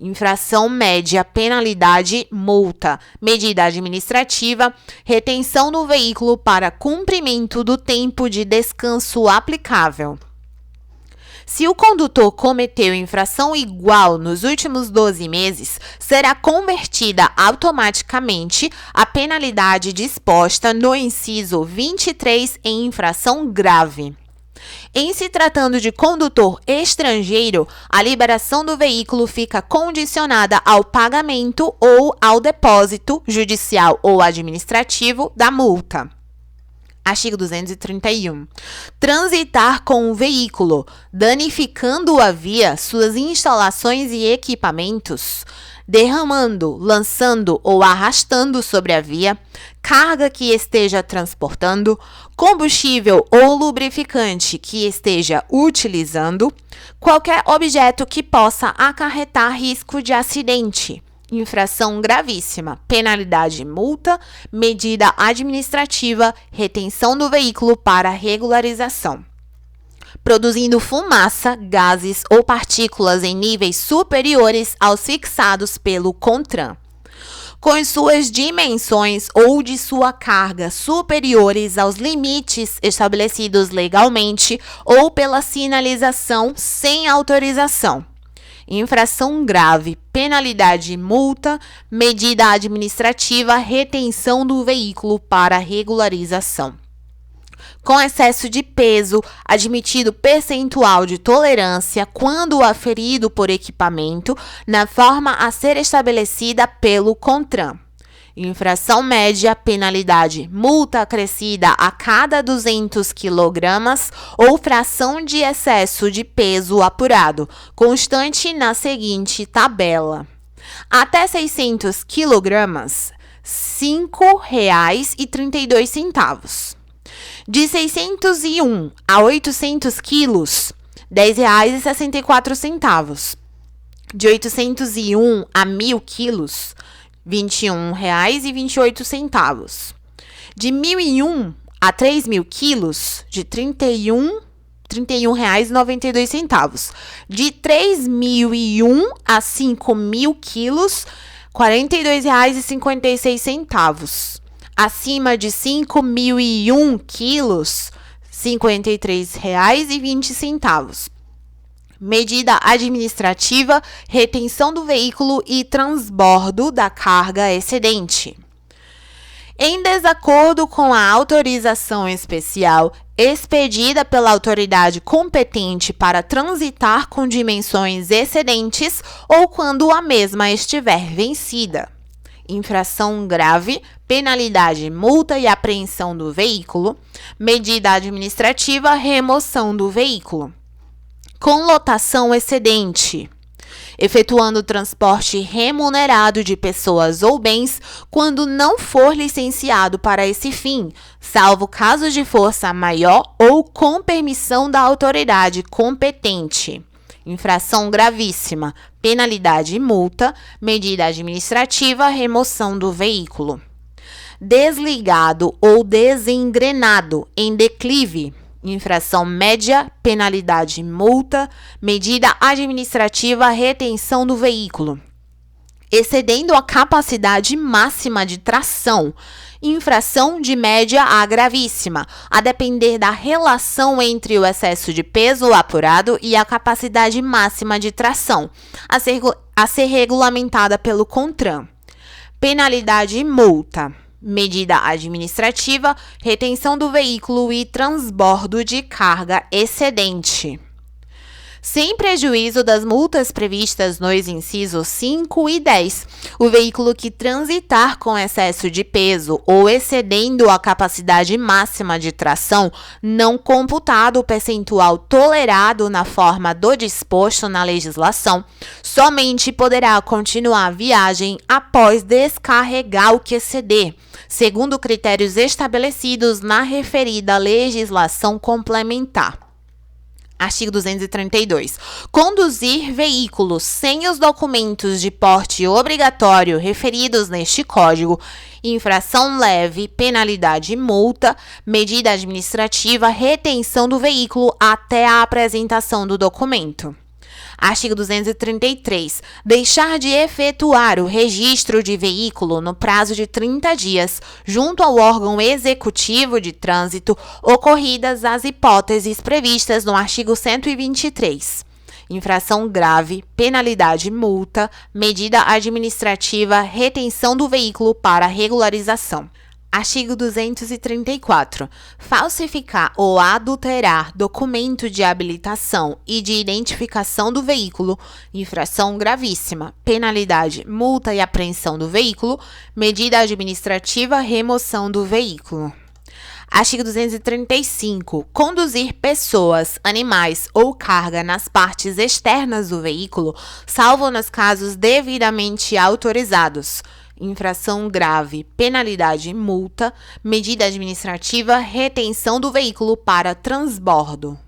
S1: Infração média, penalidade, multa, medida administrativa, retenção do veículo para cumprimento do tempo de descanso aplicável. Se o condutor cometeu infração igual nos últimos 12 meses, será convertida automaticamente a penalidade disposta no inciso 23 em infração grave. Em se tratando de condutor estrangeiro, a liberação do veículo fica condicionada ao pagamento ou ao depósito judicial ou administrativo da multa. Artigo 231. Transitar com o veículo, danificando a via, suas instalações e equipamentos, derramando, lançando ou arrastando sobre a via, carga que esteja transportando, combustível ou lubrificante que esteja utilizando, qualquer objeto que possa acarretar risco de acidente. Infração gravíssima, penalidade multa, medida administrativa, retenção do veículo para regularização. Produzindo fumaça, gases ou partículas em níveis superiores aos fixados pelo CONTRAN, com suas dimensões ou de sua carga superiores aos limites estabelecidos legalmente ou pela sinalização sem autorização. Infração grave, penalidade multa, medida administrativa, retenção do veículo para regularização. Com excesso de peso, admitido percentual de tolerância quando aferido por equipamento, na forma a ser estabelecida pelo CONTRAN. Infração média, penalidade, multa acrescida a cada 200 kg ou fração de excesso de peso apurado, constante na seguinte tabela. Até 600 kg, R$ 5,32. De 601 a 800 quilos, R$ 10,64. De 801 a 1.000 quilos, R$ 21,28. De 1.001 a 3.000 quilos, de R$ 31,92. De 3.001 a 5.000 quilos, R$ 42,56. Acima de 5.001 quilos, R$ 53,20. Medida administrativa, retenção do veículo e transbordo da carga excedente. Em desacordo com a autorização especial expedida pela autoridade competente para transitar com dimensões excedentes ou quando a mesma estiver vencida. Infração grave, penalidade, multa e apreensão do veículo. Medida administrativa, remoção do veículo. Com lotação excedente, efetuando transporte remunerado de pessoas ou bens quando não for licenciado para esse fim, salvo casos de força maior ou com permissão da autoridade competente. Infração gravíssima, penalidade e multa, medida administrativa, remoção do veículo. Desligado ou desengrenado em declive. Infração média, penalidade, multa, medida administrativa, retenção do veículo. Excedendo a capacidade máxima de tração. Infração de média a gravíssima, a depender da relação entre o excesso de peso apurado e a capacidade máxima de tração, a ser regulamentada pelo CONTRAN. Penalidade e multa. Medida administrativa, retenção do veículo e transbordo de carga excedente. Sem prejuízo das multas previstas nos incisos 5 e 10, o veículo que transitar com excesso de peso ou excedendo a capacidade máxima de tração, não computado o percentual tolerado na forma do disposto na legislação, somente poderá continuar a viagem após descarregar o que exceder, segundo critérios estabelecidos na referida legislação complementar. Artigo 232. Conduzir veículos sem os documentos de porte obrigatório referidos neste Código, infração leve, penalidade e multa, medida administrativa, retenção do veículo até a apresentação do documento. Artigo 233. Deixar de efetuar o registro de veículo no prazo de 30 dias, junto ao órgão executivo de trânsito, ocorridas as hipóteses previstas no artigo 123. Infração grave, penalidade, multa, medida administrativa, retenção do veículo para regularização. Artigo 234. Falsificar ou adulterar documento de habilitação e de identificação do veículo, infração gravíssima, penalidade, multa e apreensão do veículo, medida administrativa, remoção do veículo. Artigo 235. Conduzir pessoas, animais ou carga nas partes externas do veículo, salvo nos casos devidamente autorizados. Infração grave, penalidade, multa, medida administrativa, retenção do veículo para transbordo.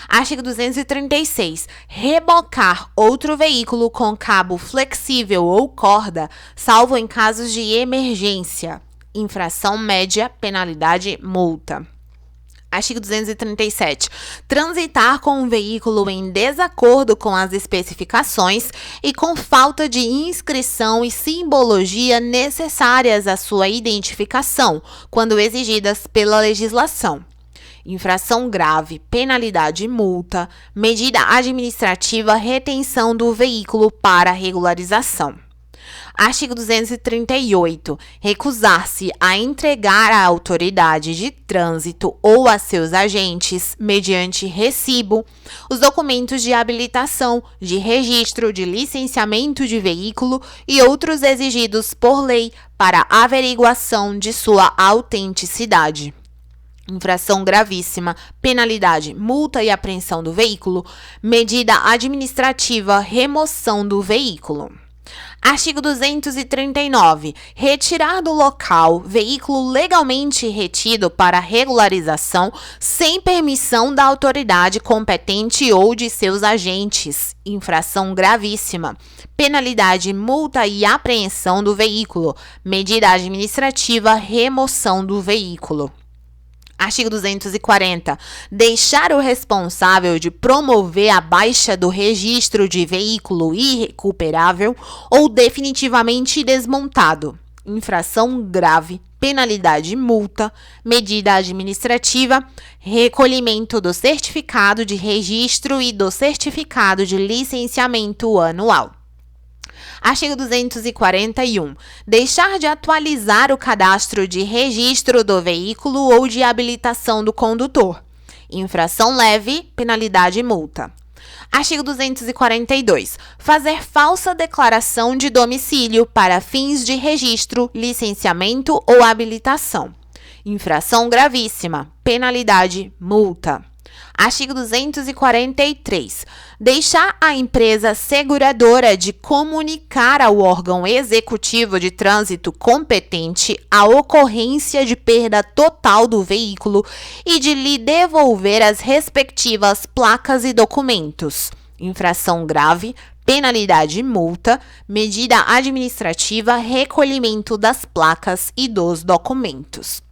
S1: Artigo 236. Rebocar outro veículo com cabo flexível ou corda, salvo em casos de emergência. Infração média, penalidade, multa. Artigo 237. Transitar com um veículo em desacordo com as especificações e com falta de inscrição e simbologia necessárias à sua identificação, quando exigidas pela legislação. Infração grave, penalidade, multa, medida administrativa, retenção do veículo para regularização. Artigo 238. Recusar-se a entregar à autoridade de trânsito ou a seus agentes, mediante recibo, os documentos de habilitação, de registro, de licenciamento de veículo e outros exigidos por lei para averiguação de sua autenticidade. Infração gravíssima, penalidade, multa e apreensão do veículo, medida administrativa, remoção do veículo. Artigo 239. Retirar do local veículo legalmente retido para regularização sem permissão da autoridade competente ou de seus agentes. Infração gravíssima. Penalidade, multa e apreensão do veículo. Medida administrativa, remoção do veículo. Artigo 240. Deixar o responsável de promover a baixa do registro de veículo irrecuperável ou definitivamente desmontado. Infração grave, penalidade, multa, medida administrativa, recolhimento do certificado de registro e do certificado de licenciamento anual. Artigo 241. Deixar de atualizar o cadastro de registro do veículo ou de habilitação do condutor. Infração leve, penalidade e multa. Artigo 242. Fazer falsa declaração de domicílio para fins de registro, licenciamento ou habilitação. Infração gravíssima, penalidade, multa. Artigo 243. Deixar a empresa seguradora de comunicar ao órgão executivo de trânsito competente a ocorrência de perda total do veículo e de lhe devolver as respectivas placas e documentos. Infração grave, penalidade, multa, medida administrativa, recolhimento das placas e dos documentos.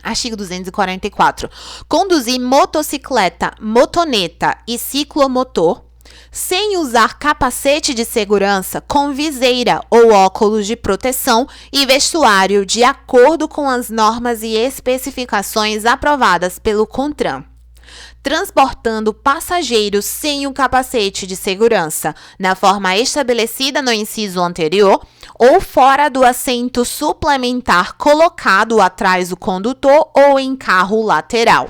S1: Artigo 244. Conduzir motocicleta, motoneta e ciclomotor sem usar capacete de segurança com viseira ou óculos de proteção e vestuário de acordo com as normas e especificações aprovadas pelo CONTRAN. Transportando passageiros sem o capacete de segurança, na forma estabelecida no inciso anterior, ou fora do assento suplementar colocado atrás do condutor ou em carro lateral.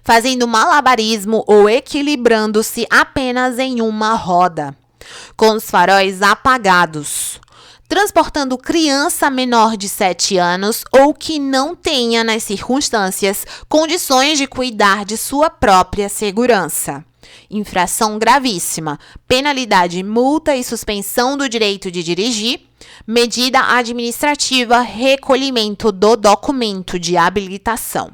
S1: Fazendo malabarismo ou equilibrando-se apenas em uma roda. Com os faróis apagados. Transportando criança menor de 7 anos ou que não tenha, nas circunstâncias, condições de cuidar de sua própria segurança. Infração gravíssima, penalidade, multa e suspensão do direito de dirigir, medida administrativa, recolhimento do documento de habilitação.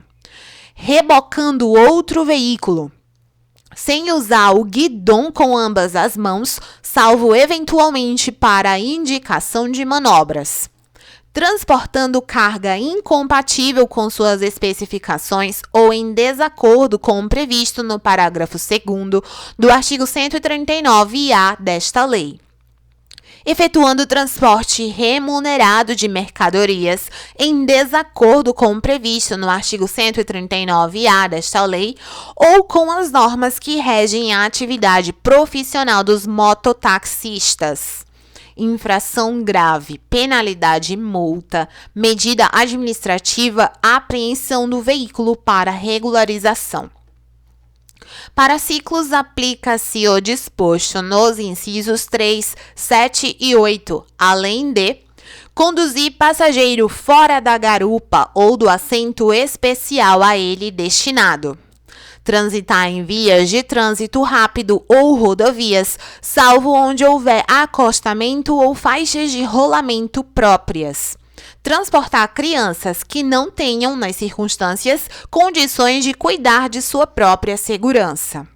S1: Rebocando outro veículo, sem usar o guidão com ambas as mãos, salvo eventualmente para indicação de manobras. Transportando carga incompatível com suas especificações ou em desacordo com o previsto no parágrafo 2º do artigo 139-A desta lei. Efetuando transporte remunerado de mercadorias em desacordo com o previsto no artigo 139-A desta lei ou com as normas que regem a atividade profissional dos mototaxistas. infração grave, penalidade, multa, medida administrativa, apreensão do veículo para regularização. Para ciclos, aplica-se o disposto nos incisos 3, 7 e 8, além de conduzir passageiro fora da garupa ou do assento especial a ele destinado. Transitar em vias de trânsito rápido ou rodovias, salvo onde houver acostamento ou faixas de rolamento próprias. Transportar crianças que não tenham, nas circunstâncias, condições de cuidar de sua própria segurança.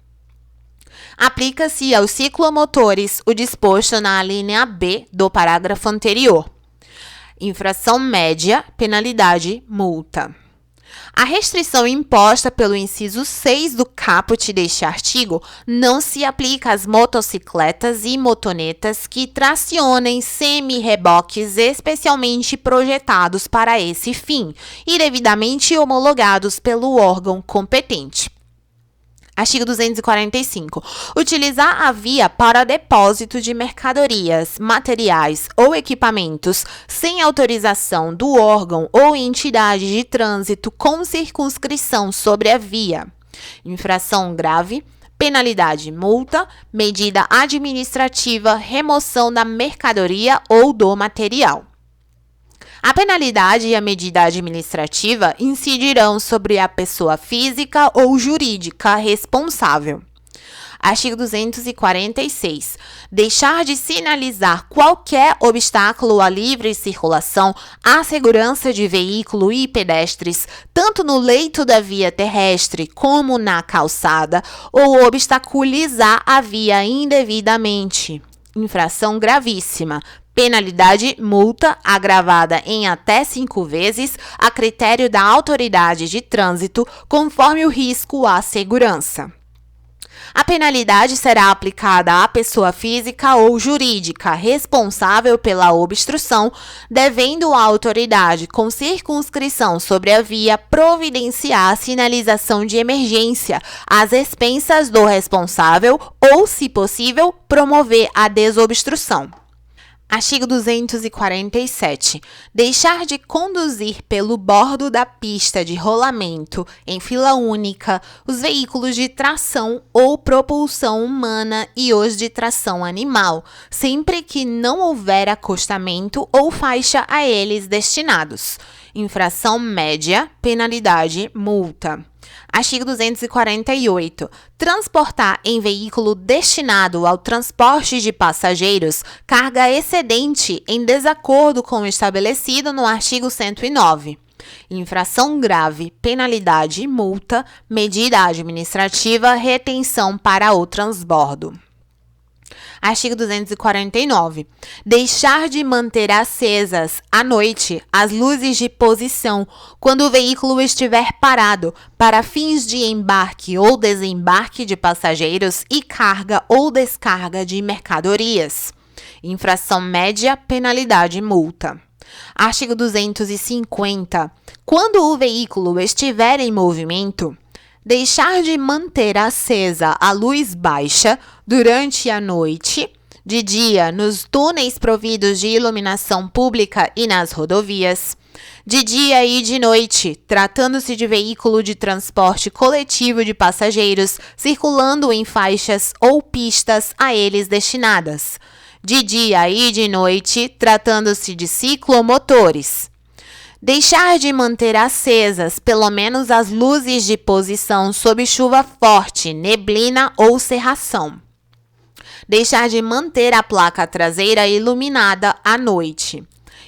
S1: Aplica-se aos ciclomotores o disposto na alínea B do parágrafo anterior. Infração média, penalidade, multa. A restrição imposta pelo inciso 6 do caput deste artigo não se aplica às motocicletas e motonetas que tracionem semi-reboques especialmente projetados para esse fim e devidamente homologados pelo órgão competente. Artigo 245. Utilizar a via para depósito de mercadorias, materiais ou equipamentos sem autorização do órgão ou entidade de trânsito com circunscrição sobre a via. Infração grave, penalidade, multa, medida administrativa, remoção da mercadoria ou do material. A penalidade e a medida administrativa incidirão sobre a pessoa física ou jurídica responsável. Artigo 246. Deixar de sinalizar qualquer obstáculo à livre circulação à segurança de veículo e pedestres, tanto no leito da via terrestre como na calçada, ou obstaculizar a via indevidamente. Infração gravíssima. Penalidade, multa, agravada em até 5 vezes, a critério da autoridade de trânsito, conforme o risco à segurança. A penalidade será aplicada à pessoa física ou jurídica responsável pela obstrução, devendo a autoridade, com circunscrição sobre a via, providenciar a sinalização de emergência às expensas do responsável ou, se possível, promover a desobstrução. Artigo 247. Deixar de conduzir pelo bordo da pista de rolamento em fila única os veículos de tração ou propulsão humana e os de tração animal, sempre que não houver acostamento ou faixa a eles destinados. Infração média, penalidade, multa. Artigo 248. Transportar em veículo destinado ao transporte de passageiros carga excedente em desacordo com o estabelecido no artigo 109. Infração grave, penalidade, multa, medida administrativa, retenção para o transbordo. Artigo 249. Deixar de manter acesas à noite as luzes de posição quando o veículo estiver parado para fins de embarque ou desembarque de passageiros e carga ou descarga de mercadorias. Infração média, penalidade, multa. Artigo 250. Quando o veículo estiver em movimento, deixar de manter acesa a luz baixa durante a noite, de dia nos túneis providos de iluminação pública e nas rodovias, de dia e de noite, tratando-se de veículo de transporte coletivo de passageiros circulando em faixas ou pistas a eles destinadas, de dia e de noite, tratando-se de ciclomotores. Deixar de manter acesas pelo menos as luzes de posição sob chuva forte, neblina ou cerração. Deixar de manter a placa traseira iluminada à noite.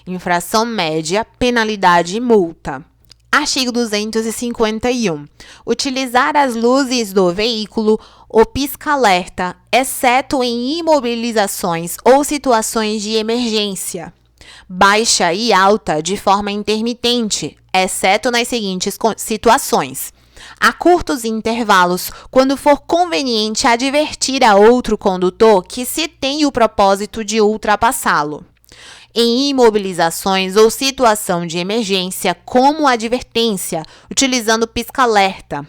S1: Infração média, penalidade e multa. Artigo 251. Utilizar as luzes do veículo ou pisca-alerta, exceto em imobilizações ou situações de emergência. Baixa e alta de forma intermitente, exceto nas seguintes situações: a curtos intervalos, quando for conveniente advertir a outro condutor que se tem o propósito de ultrapassá-lo. Em imobilizações ou situação de emergência, como advertência, utilizando pisca-alerta,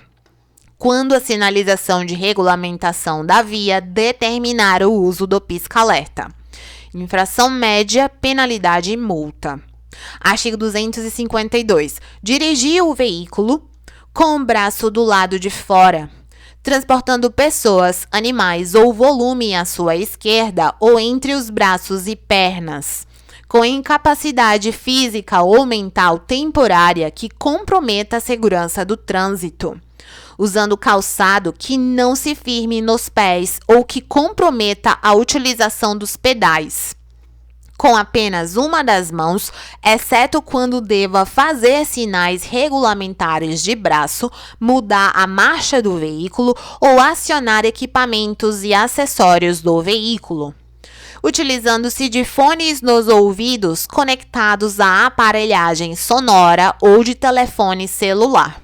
S1: quando a sinalização de regulamentação da via determinar o uso do pisca-alerta. Infração média, penalidade e multa. Artigo 252. Dirigir o veículo com o braço do lado de fora, transportando pessoas, animais ou volume à sua esquerda ou entre os braços e pernas, com incapacidade física ou mental temporária que comprometa a segurança do trânsito, usando calçado que não se firme nos pés ou que comprometa a utilização dos pedais, com apenas uma das mãos, exceto quando deva fazer sinais regulamentares de braço, mudar a marcha do veículo ou acionar equipamentos e acessórios do veículo, utilizando-se de fones nos ouvidos conectados à aparelhagem sonora ou de telefone celular.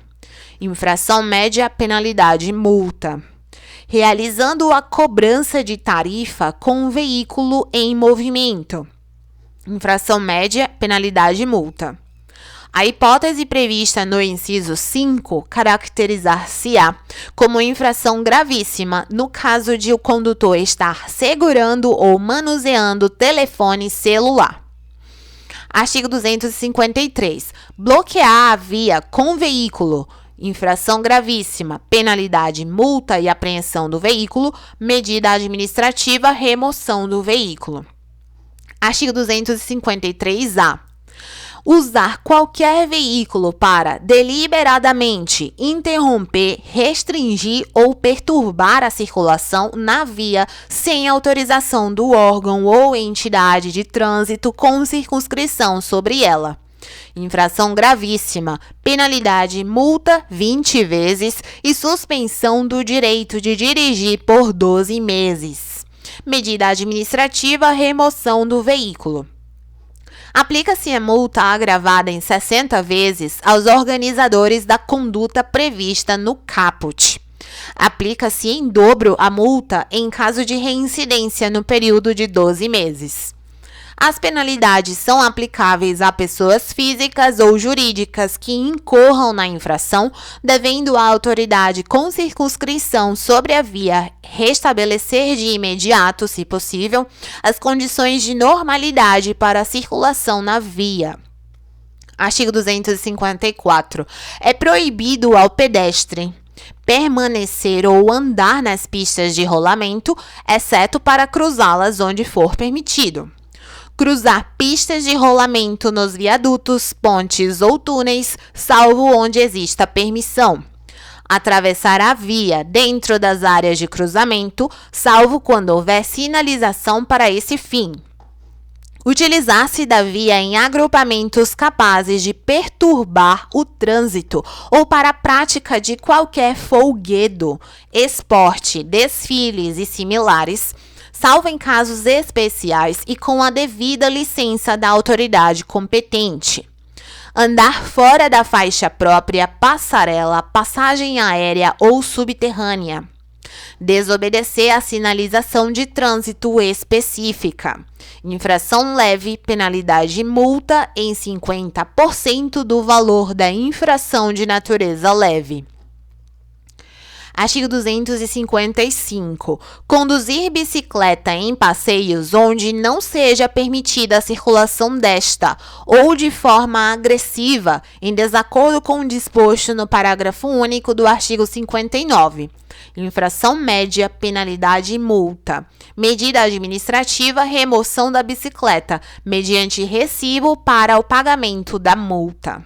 S1: Infração média, penalidade e multa. Realizando a cobrança de tarifa com o veículo em movimento. Infração média, penalidade e multa. A hipótese prevista no inciso 5 caracterizar-se-á como infração gravíssima no caso de o condutor estar segurando ou manuseando telefone celular. Artigo 253. Bloquear a via com veículo. Infração gravíssima, penalidade, multa e apreensão do veículo, medida administrativa, remoção do veículo. Artigo 253-A. Usar qualquer veículo para deliberadamente interromper, restringir ou perturbar a circulação na via sem autorização do órgão ou entidade de trânsito com circunscrição sobre ela. Infração gravíssima, penalidade, multa 20 vezes e suspensão do direito de dirigir por 12 meses. Medida administrativa, remoção do veículo. Aplica-se a multa agravada em 60 vezes aos organizadores da conduta prevista no caput. Aplica-se em dobro a multa em caso de reincidência no período de 12 meses. As penalidades são aplicáveis a pessoas físicas ou jurídicas que incorram na infração, devendo a autoridade com circunscrição sobre a via restabelecer de imediato, se possível, as condições de normalidade para a circulação na via. Artigo 254. É proibido ao pedestre permanecer ou andar nas pistas de rolamento, exceto para cruzá-las onde for permitido. Cruzar pistas de rolamento nos viadutos, pontes ou túneis, salvo onde exista permissão. Atravessar a via dentro das áreas de cruzamento, salvo quando houver sinalização para esse fim. Utilizar-se da via em agrupamentos capazes de perturbar o trânsito ou para a prática de qualquer folguedo, esporte, desfiles e similares, salvo em casos especiais e com a devida licença da autoridade competente. Andar fora da faixa própria, passarela, passagem aérea ou subterrânea. Desobedecer a sinalização de trânsito específica. Infração leve, penalidade e multa em 50% do valor da infração de natureza leve. Artigo 255. Conduzir bicicleta em passeios onde não seja permitida a circulação desta ou de forma agressiva, em desacordo com o disposto no parágrafo único do artigo 59. Infração média, penalidade e multa. Medida administrativa, remoção da bicicleta, mediante recibo para o pagamento da multa.